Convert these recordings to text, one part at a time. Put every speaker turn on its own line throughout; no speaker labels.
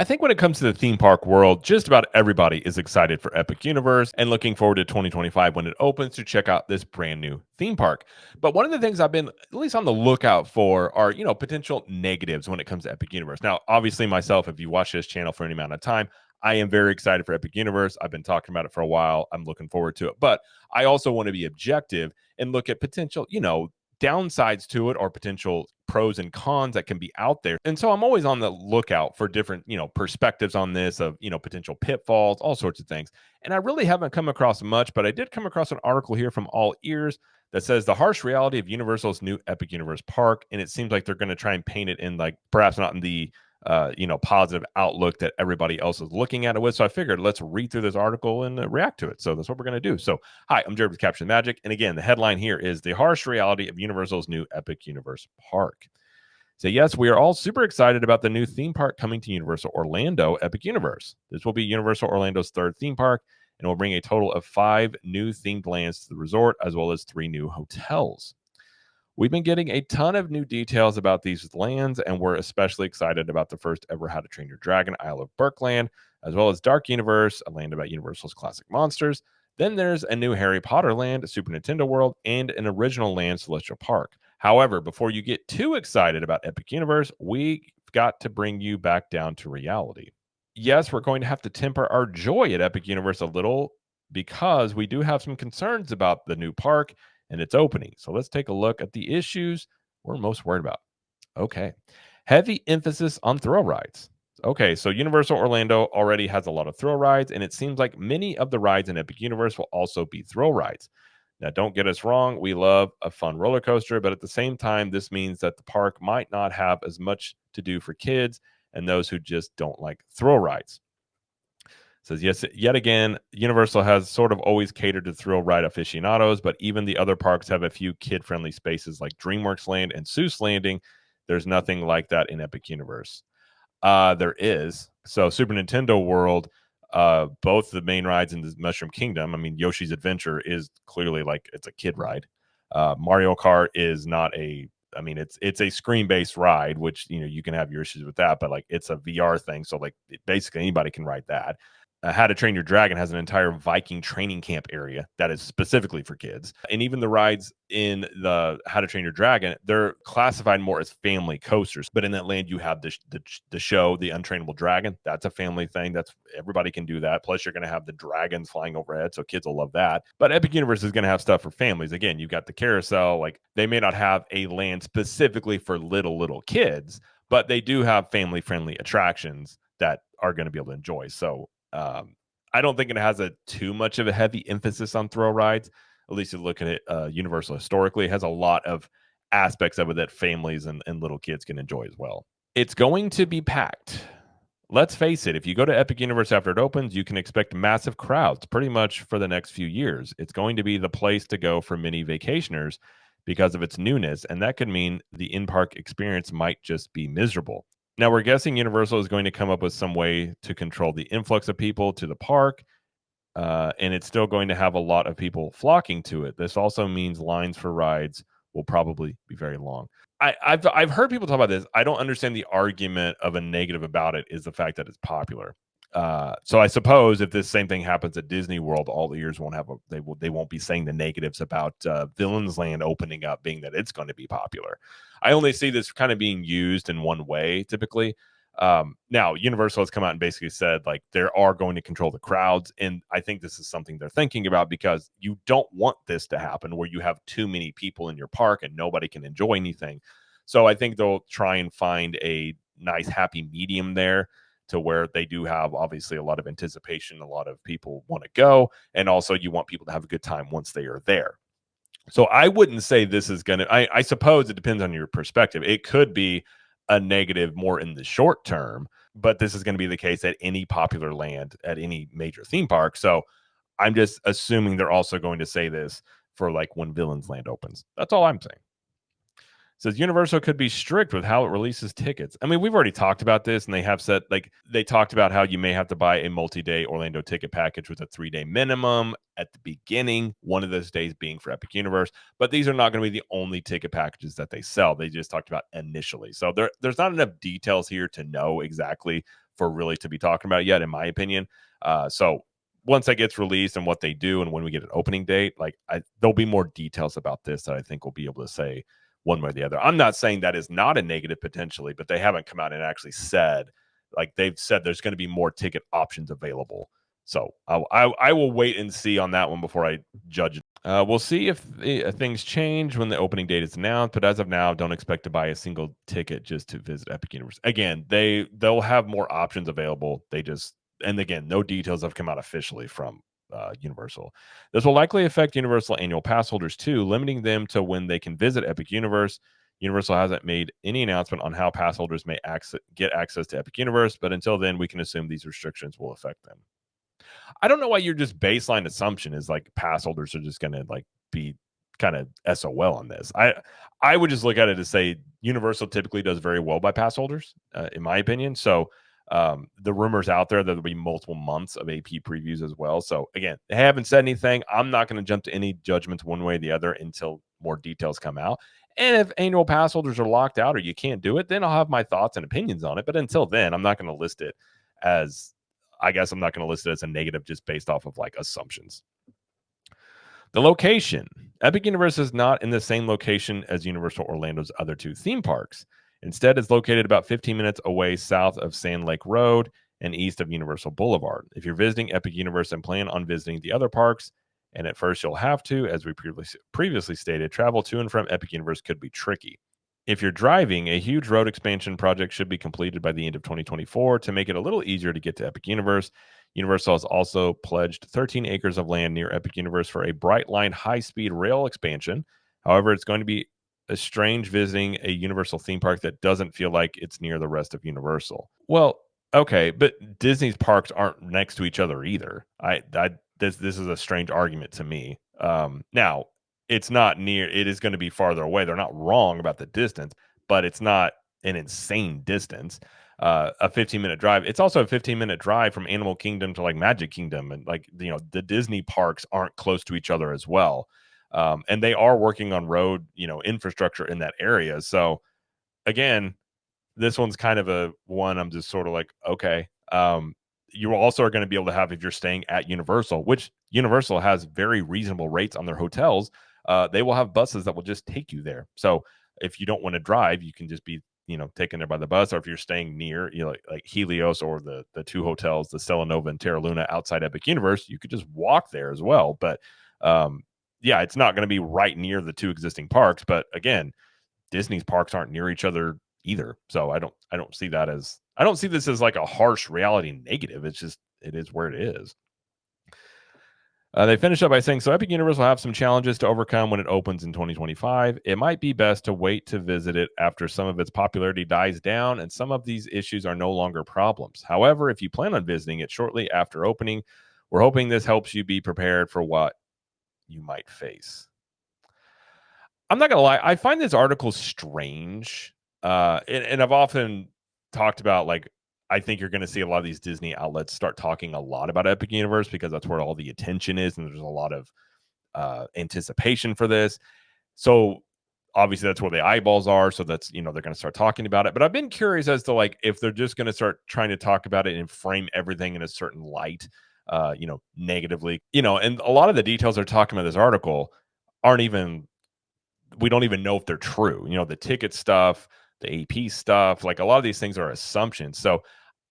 I think when it comes to the theme park world, just about everybody is excited for Epic Universe and looking forward to 2025 when it opens to check out this brand new theme park. But one of the things I've been at least on the lookout for are, potential negatives when it comes to Epic Universe. Now, obviously myself, if you watch this channel for any amount of time, I am very excited for Epic Universe. I've been talking about it for a while. I'm looking forward to it. But I also want to be objective and look at potential, downsides to it or potential pros and cons that can be out there. And so I'm always on the lookout for different, perspectives on this of, potential pitfalls, all sorts of things. And I really haven't come across much, but I did come across an article here from All Ears that says the harsh reality of Universal's new Epic Universe park. And it seems like they're going to try and paint it in like perhaps not in the positive outlook that everybody else is looking at it with. So I figured let's read through this article and react to it. So that's what we're going to do. So, hi, I'm Jared with Caption Magic. And again, the headline here is the harsh reality of Universal's new Epic Universe park. So, yes, we are all super excited about the new theme park coming to Universal Orlando Epic Universe. This will be Universal Orlando's third theme park and will bring a total of 5 new themed lands to the resort, as well as 3 new hotels. We've been getting a ton of new details about these lands, and we're especially excited about the first ever How to Train Your Dragon Isle of Berkland, as well as Dark Universe, a land about Universal's classic monsters. Then there's a new Harry Potter land, a Super Nintendo World, and an original land, Celestial Park. However, before you get too excited about Epic Universe, we got to bring you back down to reality. Yes, we're going to have to temper our joy at Epic Universe a little because we do have some concerns about the new park and its opening. So let's take a look at the issues we're most worried about. Okay. Heavy emphasis on thrill rides. Okay, so Universal Orlando already has a lot of thrill rides, and it seems like many of the rides in Epic Universe will also be thrill rides. Now, don't get us wrong, we love a fun roller coaster, but at the same time, this means that the park might not have as much to do for kids and those who just don't like thrill rides. Says, yes, yet again, Universal has sort of always catered to thrill ride aficionados, but even the other parks have a few kid friendly spaces like DreamWorks Land and Seuss Landing. There's nothing like that in Epic Universe. There is. So, Super Nintendo World, both the main rides in the Mushroom Kingdom, I mean, Yoshi's Adventure is clearly like it's a kid ride. Mario Kart is not a I mean, it's a screen based ride, which you can have your issues with that, but like it's a VR thing, so like basically anybody can ride that. How to Train Your Dragon has an entire Viking training camp area that is specifically for kids. And even the rides in the How to Train Your Dragon, they're classified more as family coasters. But in that land, you have the show, The Untrainable Dragon. That's a family thing. That's everybody can do that. Plus, you're going to have the dragons flying overhead, so kids will love that. But Epic Universe is going to have stuff for families. Again, you've got the carousel. Like they may not have a land specifically for little kids, but they do have family friendly attractions that are going to be able to enjoy. So I don't think it has a too much of a heavy emphasis on thrill rides. At least you look at it, Universal historically, it has a lot of aspects of it that families and little kids can enjoy as well. It's going to be packed. Let's face it, if you go to Epic Universe after it opens, you can expect massive crowds pretty much for the next few years. It's going to be the place to go for many vacationers because of its newness, and that could mean the in-park experience might just be miserable. Now, we're guessing Universal is going to come up with some way to control the influx of people to the park, and it's still going to have a lot of people flocking to it. This also means lines for rides will probably be very long. I've heard people talk about this. I don't understand the argument of a negative about it is the fact that it's popular. So I suppose if this same thing happens at Disney World, all the ears won't have they won't be saying the negatives about Villains Land opening up, being that it's going to be popular. I only see this kind of being used in one way typically. Now Universal has come out and basically said like they are going to control the crowds, and I think this is something they're thinking about because you don't want this to happen where you have too many people in your park and nobody can enjoy anything. So I think they'll try and find a nice happy medium there to where they do have obviously a lot of anticipation, a lot of people want to go, and also you want people to have a good time once they are there. So I wouldn't say this is going to, I suppose it depends on your perspective. It could be a negative more in the short term, but this is going to be the case at any popular land, at any major theme park. So I'm just assuming they're also going to say this for like when Villains Land opens. That's all I'm saying. Says Universal could be strict with how it releases tickets. I mean, we've already talked about this, and they have said like they talked about how you may have to buy a multi-day Orlando ticket package with a 3-day minimum at the beginning, one of those days being for Epic Universe. But these are not going to be the only ticket packages that they sell. They just talked about initially. So there's not enough details here to know exactly for really to be talking about it yet, in my opinion. So once that gets released and what they do and when we get an opening date, like there'll be more details about this that I think we'll be able to say one way or the other. I'm not saying that is not a negative potentially, but they haven't come out and actually said, like they've said there's going to be more ticket options available. So I will wait and see on that one before I judge. We'll see if things change when the opening date is announced, but as of now, don't expect to buy a single ticket just to visit Epic Universe. Again, they'll have more options available. They just, and again, no details have come out officially from Universal. This will likely affect Universal annual pass holders too, limiting them to when they can visit Epic Universe. Universal hasn't made any announcement on how pass holders may get access to Epic Universe, but until then, we can assume these restrictions will affect them. I don't know why your just baseline assumption is like pass holders are just going to like be kind of SOL on this. I would just look at it as say Universal typically does very well by pass holders, in my opinion. So the rumors out there that there'll be multiple months of AP previews as well. So again, they haven't said anything. I'm not going to jump to any judgments one way or the other until more details come out. And if annual pass holders are locked out or you can't do it, then I'll have my thoughts and opinions on it. But until then, I'm not going to list it as I guess I'm not going to list it as a negative just based off of like assumptions. The location. Epic Universe is not in the same location as Universal Orlando's other two theme parks. Instead, it's located about 15 minutes away south of Sand Lake Road and east of Universal Boulevard. If you're visiting Epic Universe and plan on visiting the other parks, and at first you'll have to, as we previously stated, travel to and from Epic Universe could be tricky. If you're driving, a huge road expansion project should be completed by the end of 2024 to make it a little easier to get to Epic Universe. Universal has also pledged 13 acres of land near Epic Universe for a Bright Line high-speed rail expansion. However, it's going to be a strange visiting a Universal theme park that doesn't feel like it's near the rest of Universal. Well, okay, but Disney's parks aren't next to each other either. This is a strange argument to me. Now, it's not near, it is going to be farther away. They're not wrong about the distance, but it's not an insane distance. A 15-minute drive. It's also a 15-minute drive from Animal Kingdom to like Magic Kingdom, and like the Disney parks aren't close to each other as well. And they are working on road infrastructure in that area. So again, this one's kind of a one I'm just sort of like, okay. You also are going to be able to have, if you're staying at Universal, which Universal has very reasonable rates on their hotels, they will have buses that will just take you there. So if you don't want to drive, you can just be taken there by the bus. Or if you're staying near like Helios or the two hotels, the Stella Nova and Terra Luna outside Epic Universe, you could just walk there as well. But yeah, it's not going to be right near the two existing parks. But again, Disney's parks aren't near each other either. So I don't see that as, I don't see this as like a harsh reality negative. It's just, it is where it is. They finish up by saying, so Epic Universe will have some challenges to overcome when it opens in 2025. It might be best to wait to visit it after some of its popularity dies down and some of these issues are no longer problems. However, if you plan on visiting it shortly after opening, we're hoping this helps you be prepared for what you might face. I'm not going to lie. I find this article strange. And I've often talked about like, I think you're going to see a lot of these Disney outlets start talking a lot about Epic Universe because that's where all the attention is. And there's a lot of anticipation for this. So obviously that's where the eyeballs are. So that's, they're going to start talking about it. But I've been curious as to like, if they're just going to start trying to talk about it and frame everything in a certain light, negatively, and a lot of the details they're talking about this article aren't even, we don't even know if they're true. The ticket stuff, the AP stuff, like a lot of these things are assumptions. So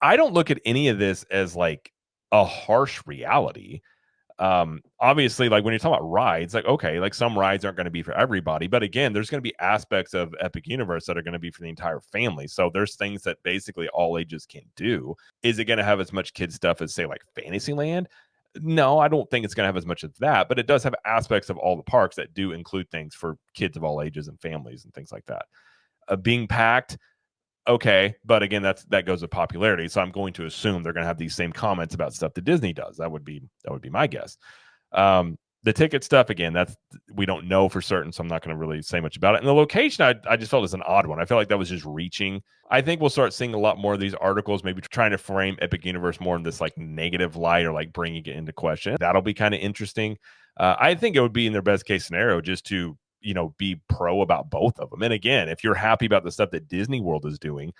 I don't look at any of this as like a harsh reality. Obviously, like when you're talking about rides, like, okay, like some rides aren't going to be for everybody, but again, there's going to be aspects of Epic Universe that are going to be for the entire family. So there's things that basically all ages can do. Is it going to have as much kid stuff as say like Fantasyland? No, I don't think it's going to have as much of that, but it does have aspects of all the parks that do include things for kids of all ages and families and things like that. Being packed, okay, but again, that goes with popularity. So I'm going to assume they're going to have these same comments about stuff that Disney does. That would be my guess. The ticket stuff, again, we don't know for certain, so I'm not going to really say much about it. And the location, I just felt was an odd one. I felt like that was just reaching. I think we'll start seeing a lot more of these articles, maybe trying to frame Epic Universe more in this like negative light or like bringing it into question. That'll be kind of interesting. I think it would be in their best case scenario just to, be pro about both of them. And again, if you're happy about the stuff that Disney World is doing,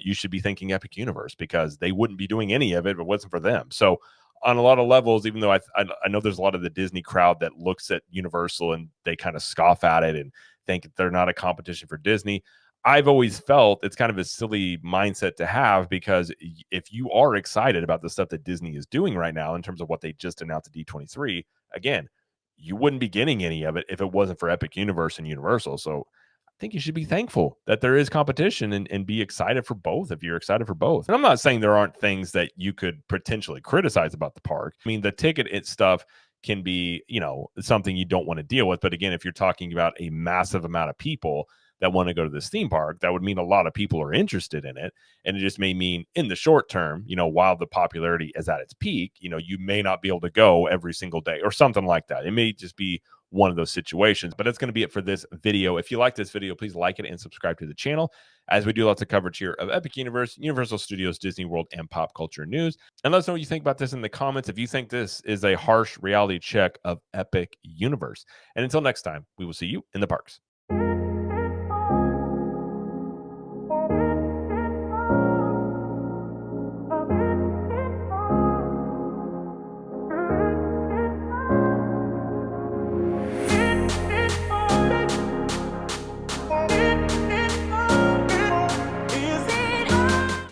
you should be thanking Epic Universe, because they wouldn't be doing any of it if it wasn't for them. So on a lot of levels, even though I know there's a lot of the Disney crowd that looks at Universal and they kind of scoff at it and think they're not a competition for Disney, I've always felt it's kind of a silly mindset to have, because if you are excited about the stuff that Disney is doing right now in terms of what they just announced at D23, again, you wouldn't be getting any of it if it wasn't for Epic Universe and Universal. So I think you should be thankful that there is competition, and be excited for both if you're excited for both. And I'm not saying there aren't things that you could potentially criticize about the park. I mean, the ticket stuff can be, something you don't want to deal with. But again, if you're talking about a massive amount of people that want to go to this theme park, that would mean a lot of people are interested in it. And it just may mean in the short term, while the popularity is at its peak, you may not be able to go every single day or something like that. It may just be one of those situations. But that's going to be it for this video. If you like this video, please like it and subscribe to the channel, as we do lots of coverage here of Epic Universe, Universal Studios, Disney World, and pop culture news. And let us know what you think about this in the comments, if you think this is a harsh reality check of Epic Universe. And until next time, we will see you in the parks.